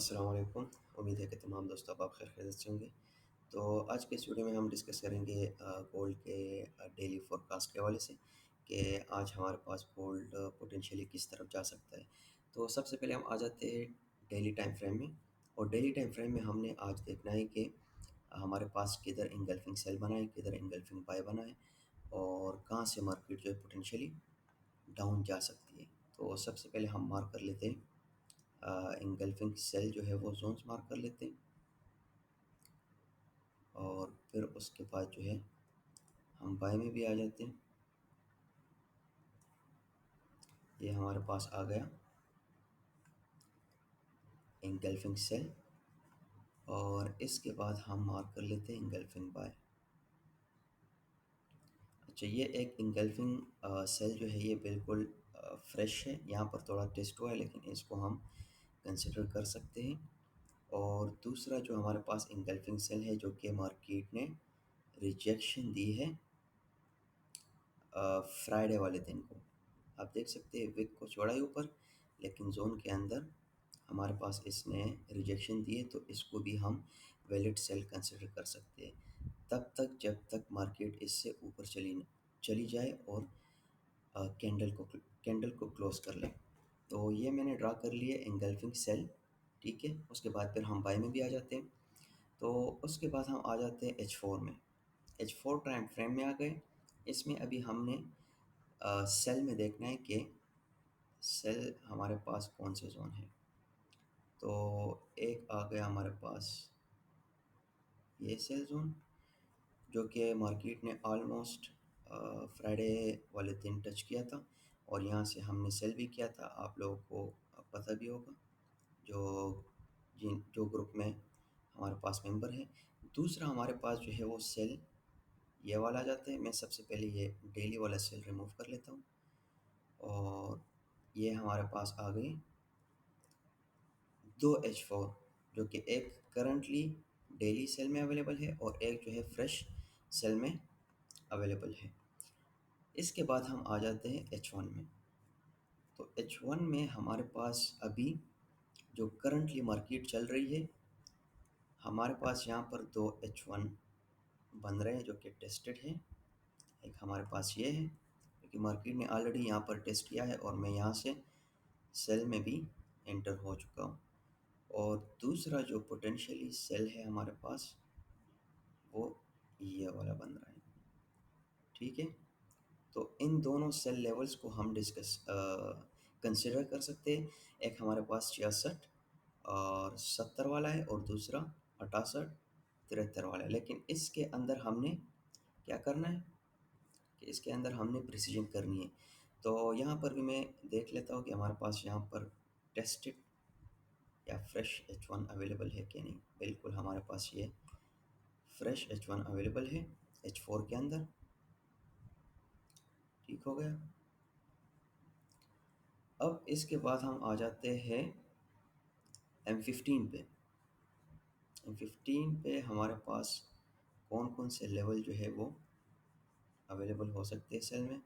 अस्सलाम वालेकुम। उम्मीद है कि तमाम दोस्तों आप खैर खैरियत से होंगे। तो आज के इस वीडियो में हम डिस्कस करेंगे गोल्ड के डेली फोरकास्ट के हवाले से कि आज हमारे पास गोल्ड पोटेंशियली किस तरफ जा सकता है। तो सबसे पहले हम आ जाते हैं डेली टाइम फ्रेम में। और डेली टाइम फ्रेम में हमने आज देखना है कि हमारे पास किधर इंगल्फिंग सेल बना है, किधर इंगल्फिंग बाय बना है और कहाँ से मार्केट जो है पोटेंशियली डाउन जा सकती है। तो सबसे पहले हम मार्क कर लेते हैं, इंगल्फिंग सेल जो है वो जोन्स मार्क कर लेते हैं और फिर उसके बाद जो है हम बाय में भी आ जाते हैं। ये हमारे पास आ गया इंगल्फिंग सेल और इसके बाद हम मार्क कर लेते हैं इंगल्फिंग बाय। अच्छा, ये एक इंगल्फिंग सेल जो है ये बिल्कुल फ्रेश है, यहाँ पर थोड़ा टेस्ट हुआ है लेकिन इसको हम कंसिडर कर सकते हैं। और दूसरा जो हमारे पास इंगल्फिंग सेल है जो कि मार्केट ने रिजेक्शन दी है फ्राइडे वाले दिन को। आप देख सकते हैं विक को छोड़ा ही ऊपर, लेकिन जोन के अंदर हमारे पास इसने रिजेक्शन दी है, तो इसको भी हम वैलिड सेल कंसिडर कर सकते हैं तब तक जब तक मार्केट इससे ऊपर चली जाए और कैंडल को क्लोज कर लें। तो ये मैंने ड्रा कर लिए एंगल्फिंग सेल, ठीक है। उसके बाद फिर हम बाय में भी आ जाते हैं। तो उसके बाद हम आ जाते हैं H4 में। H4 टाइम फ्रेम में आ गए। इसमें अभी हमने सेल में देखना है कि सेल हमारे पास कौन से जोन है। तो एक आ गया हमारे पास ये सेल जोन जो कि मार्केट ने ऑलमोस्ट फ्राइडे वाले दिन टच किया था और यहाँ से हमने सेल भी किया था। आप लोगों को पता भी होगा जो जो ग्रुप में हमारे पास मेंबर है। दूसरा हमारे पास जो है वो सेल ये वाला आ जाता है। मैं सबसे पहले ये डेली वाला सेल रिमूव कर लेता हूँ और ये हमारे पास आ गई दो H4 जो कि एक करंटली डेली सेल में अवेलेबल है और एक जो है फ्रेश सेल में अवेलेबल है। इसके बाद हम आ जाते हैं H1 में। तो H1 में हमारे पास अभी जो करंटली मार्केट चल रही है, हमारे पास यहाँ पर दो H1 बन रहे हैं जो कि टेस्टेड है। एक हमारे पास ये है क्योंकि मार्केट ने ऑलरेडी यहाँ पर टेस्ट किया है और मैं यहाँ से सेल में भी एंटर हो चुका हूँ। और दूसरा जो पोटेंशियली सेल है हमारे पास वो ये वाला बन रहा है, ठीक है। तो इन दोनों सेल लेवल्स को हम डिस्कस कंसिडर कर सकते हैं। एक हमारे पास 66 और 70 वाला है और दूसरा 68 73 वाला है। लेकिन इसके अंदर हमने क्या करना है कि इसके अंदर हमने प्रिसीजन करनी है। तो यहाँ पर भी मैं देख लेता हूँ कि हमारे पास यहाँ पर टेस्टेड या फ्रेश H1 अवेलेबल है कि नहीं। बिल्कुल हमारे पास ये फ्रेश H1 अवेलेबल है H4 के अंदर, ठीक हो गया। अब इसके बाद हम आ जाते हैं M15 पे। M15 पे हमारे पास कौन कौन से लेवल जो है वो अवेलेबल हो सकते हैं सेल में।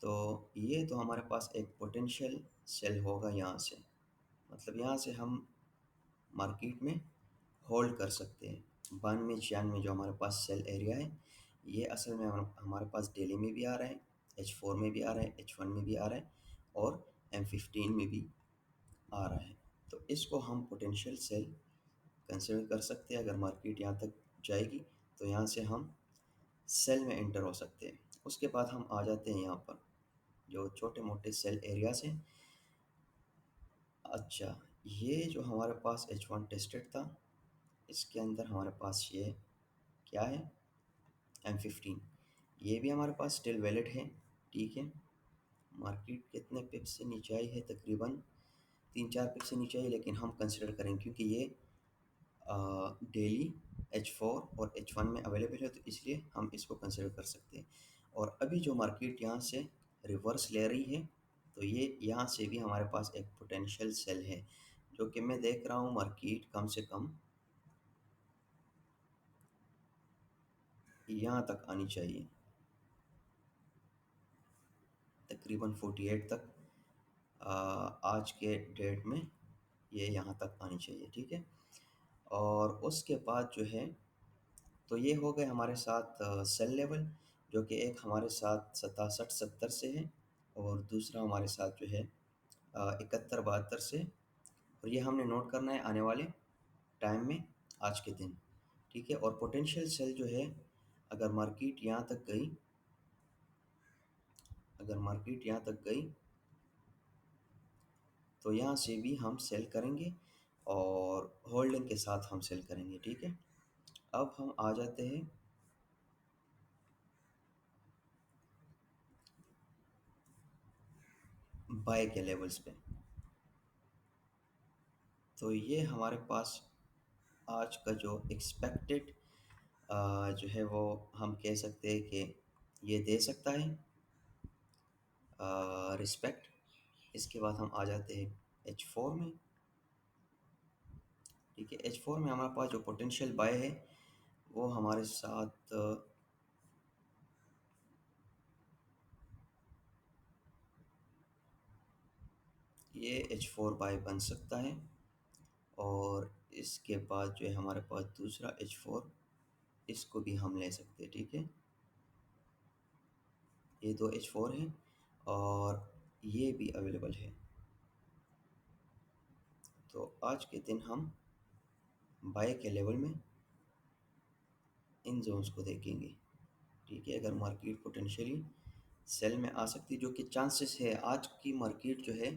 तो ये तो हमारे पास एक पोटेंशियल सेल होगा यहाँ से, मतलब यहाँ से हम मार्केट में होल्ड कर सकते हैं। 92-96 जो हमारे पास सेल एरिया है, ये असल में हमारे पास डेली में भी आ रहा है, H4 में भी आ रहा है, H1 में भी आ रहा है और M15 में भी आ रहा है। तो इसको हम पोटेंशियल सेल कंसिडर कर सकते हैं। अगर मार्केट यहाँ तक जाएगी तो यहाँ से हम सेल में एंटर हो सकते हैं। उसके बाद हम आ जाते हैं यहाँ पर जो छोटे मोटे सेल एरियाज हैं। अच्छा, ये जो हमारे पास H1 टेस्टेड था, इसके अंदर हमारे पास ये क्या है M15, ये भी हमारे पास स्टिल वैलिड है, ठीक है। मार्केट कितने पिप से नीचे आई है, तकरीबन 3-4 पिप से नीचे आई, लेकिन हम कंसिडर करें क्योंकि ये डेली H4 और H1 में अवेलेबल है तो इसलिए हम इसको कंसिडर कर सकते हैं। और अभी जो मार्केट यहाँ से रिवर्स ले रही है, तो ये यहाँ से भी हमारे पास एक पोटेंशियल सेल है जो कि मैं देख रहा हूँ मार्केट कम से कम यहाँ तक आनी चाहिए, तकरीबन 48 तक आज के डेट में ये यहाँ तक आनी चाहिए, ठीक है। और उसके बाद जो है, तो ये हो गए हमारे साथ सेल लेवल, जो कि एक हमारे साथ 67-70 से है, और दूसरा हमारे साथ जो है 71-72 से। और ये हमने नोट करना है आने वाले टाइम में, आज के दिन, ठीक है। और पोटेंशियल सेल जो है, अगर मार्केट यहाँ तक गई, अगर मार्केट यहाँ तक गई तो यहाँ से भी हम सेल करेंगे, और होल्डिंग के साथ हम सेल करेंगे, ठीक है। अब हम आ जाते हैं बाय के लेवल्स पे। तो ये हमारे पास आज का जो एक्सपेक्टेड जो है, वो हम कह सकते हैं कि ये दे सकता है रिस्पेक्ट। इसके बाद हम आ जाते हैं H4 में, ठीक है। H4 में हमारे पास जो पोटेंशियल बाय है, वो हमारे साथ ये H4 बाय बन सकता है। और इसके बाद जो है हमारे पास दूसरा H4, इसको भी हम ले सकते हैं, ठीक है। ये दो H4 हैं, और ये भी अवेलेबल है। तो आज के दिन हम बाय के लेवल में इन जोन्स को देखेंगे, ठीक है। अगर मार्केट पोटेंशियली सेल में आ सकती, जो कि चांसेस है आज की मार्केट जो है,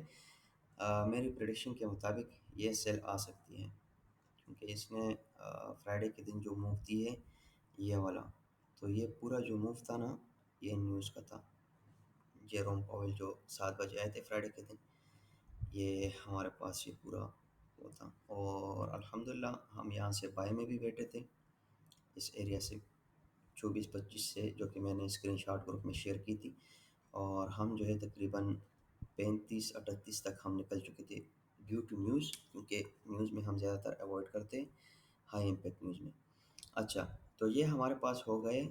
मेरी प्रेडिक्शन के मुताबिक ये सेल आ सकती है, क्योंकि इसने फ्राइडे के दिन जो मूव दी है, ये वाला, तो ये पूरा जो मूव था ना, ये न्यूज़ का था। जेरोम पावेल जो 7 बजे आए थे फ्राइडे के दिन, ये हमारे पास ये पूरा वो था। और अल्हम्दुलिल्लाह हम यहाँ से बाय में भी बैठे थे, इस एरिया से 24-25 से, जो कि मैंने स्क्रीनशॉट ग्रुप में शेयर की थी। और हम जो है तकरीबन 35-38 तक हम निकल चुके थे, ड्यू टू न्यूज़, क्योंकि न्यूज़ में हम ज़्यादातर अवॉइड करते हैं हाई इम्पैक्ट न्यूज़ में। अच्छा, तो ये हमारे पास हो गए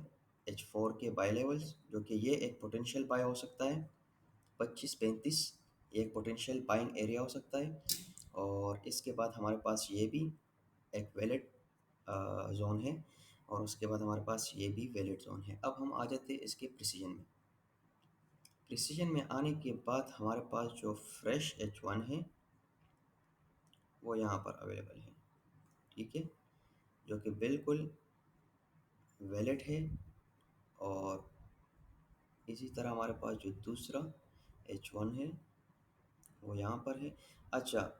H4 के बाय लेवल्स, जो कि ये एक पोटेंशियल बाय हो सकता है 25-35, एक पोटेंशियल बाइंग एरिया हो सकता है। और इसके बाद हमारे पास ये भी एक वैलिड जोन है, और उसके बाद हमारे पास ये भी वैलिड जोन है। अब हम आ जाते हैं इसके प्रिसीजन में। प्रिसीजन में आने के बाद हमारे पास जो फ्रेश H1 है, वो यहाँ पर अवेलेबल है, ठीक है, जो कि बिल्कुल वैलिड है। और इसी तरह हमारे पास जो दूसरा H1 है, वो यहाँ पर है। अच्छा,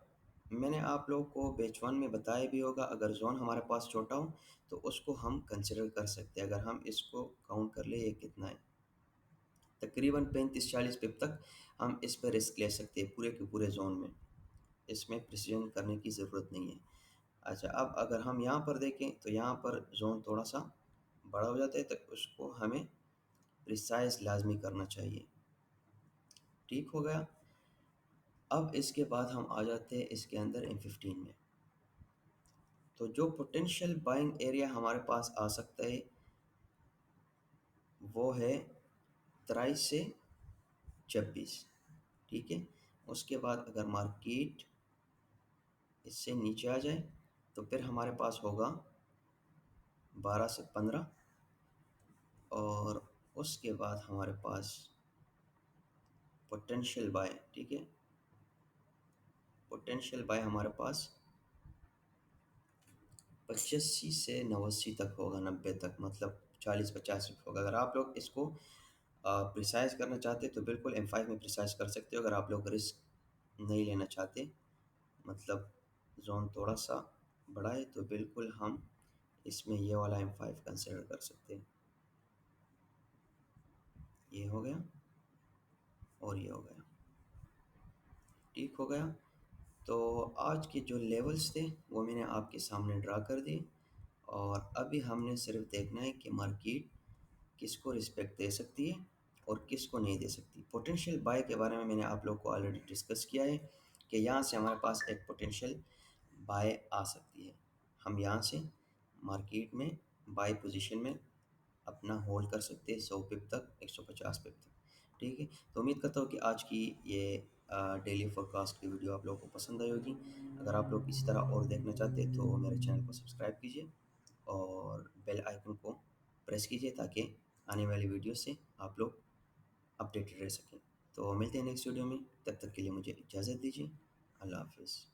मैंने आप लोगों को बैच 1 में बताया भी होगा, अगर जोन हमारे पास छोटा हो तो उसको हम कंसिडर कर सकते हैं। अगर हम इसको काउंट कर ले, ये कितना है, तकरीबन 35-40 पिप तक हम इस पर रिस्क ले सकते हैं पूरे के पूरे जोन में। इसमें प्रिसीजन करने की ज़रूरत नहीं है। अच्छा, अब अगर हम यहाँ पर देखें तो यहाँ पर जोन थोड़ा सा बड़ा हो जाता है, तो उसको हमें प्रिसाइज लाजमी करना चाहिए, ठीक हो गया। अब इसके बाद हम आ जाते हैं इसके अंदर M15 में। तो जो पोटेंशियल बाइंग एरिया हमारे पास आ सकता है, वो है 23 से 26, ठीक है। उसके बाद अगर मार्केट इससे नीचे आ जाए, तो फिर हमारे पास होगा 12 से 15। और उसके बाद हमारे पास पोटेंशियल बाय, ठीक है, पोटेंशियल बाय हमारे पास 85 से 89 तक होगा, 90 तक, मतलब 40-50 होगा। अगर आप लोग इसको प्रिसाइज करना चाहते तो बिल्कुल M5 में प्रिसाइज कर सकते हो। अगर आप लोग रिस्क नहीं लेना चाहते, मतलब जोन थोड़ा सा बड़ा है, तो बिल्कुल हम इसमें ये वाला M5 कंसिडर कर सकते हैं। ये हो गया, और ये हो गया, ठीक हो गया। तो आज के जो लेवल्स थे, वो मैंने आपके सामने ड्रा कर दिए। और अभी हमने सिर्फ देखना है कि मार्केट किसको रिस्पेक्ट दे सकती है और किसको नहीं दे सकती। पोटेंशियल बाय के बारे में मैंने आप लोग को ऑलरेडी डिस्कस किया है, कि यहाँ से हमारे पास एक पोटेंशियल बाय आ सकती है। हम यहाँ से मार्केट में बाय पोजीशन में अपना होल्ड कर सकते हैं 100 पिप तक, 150 पिप तक, ठीक है। तो उम्मीद करता हूँ कि आज की ये डेली फोरकास्ट की वीडियो आप लोगों को पसंद आई होगी। अगर आप लोग इसी तरह और देखना चाहते हैं तो मेरे चैनल को सब्सक्राइब कीजिए और बेल आइकन को प्रेस कीजिए ताकि आने वाली वीडियो से आप लोग अपडेटेड रह सकें। तो मिलते हैं नेक्स्ट वीडियो में, तब तक के लिए मुझे इजाज़त दीजिए। अल्लाह हाफ़िज़।